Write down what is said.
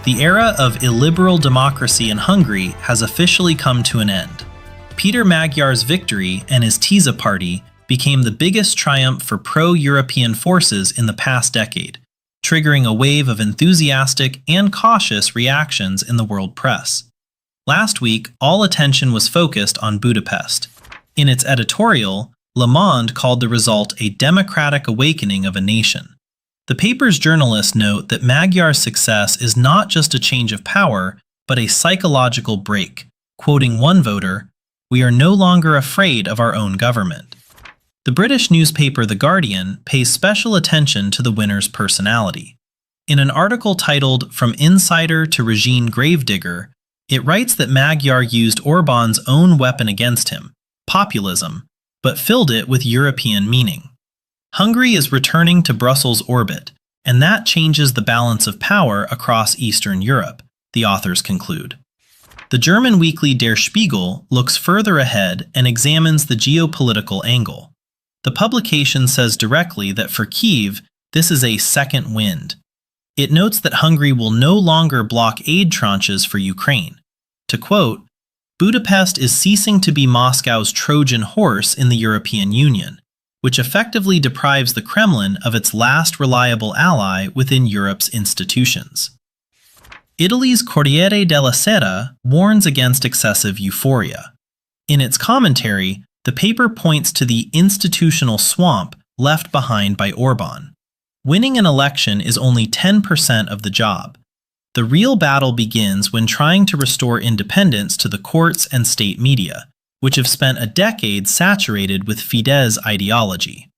The era of illiberal democracy in Hungary has officially come to an end. Peter Magyar's victory and his Tisza party became the biggest triumph for pro-European forces in the past decade, triggering a wave of enthusiastic and cautious reactions in the world press. Last week, all attention was focused on Budapest. In its editorial, Le Monde called the result a democratic awakening of a nation. The paper's journalists note that Magyar's success is not just a change of power, but a psychological break. Quoting one voter, "We are no longer afraid of our own government." The British newspaper The Guardian pays special attention to the winner's personality. In an article titled "From Insider to Regime Gravedigger," it writes that Magyar used Orbán's own weapon against him, populism, but filled it with European meaning. Hungary is returning to Brussels' orbit, and that changes the balance of power across Eastern Europe, the authors conclude. The German weekly Der Spiegel looks further ahead and examines the geopolitical angle. The publication says directly that for Kyiv, this is a second wind. It notes that Hungary will no longer block aid tranches for Ukraine. To quote, "Budapest is ceasing to be Moscow's Trojan horse in the European Union, which effectively deprives the Kremlin of its last reliable ally within Europe's institutions." Italy's Corriere della Sera warns against excessive euphoria. In its commentary, the paper points to the institutional swamp left behind by Orbán. Winning an election is only 10% of the job. The real battle begins when trying to restore independence to the courts and state media, which have spent a decade saturated with Fidesz ideology.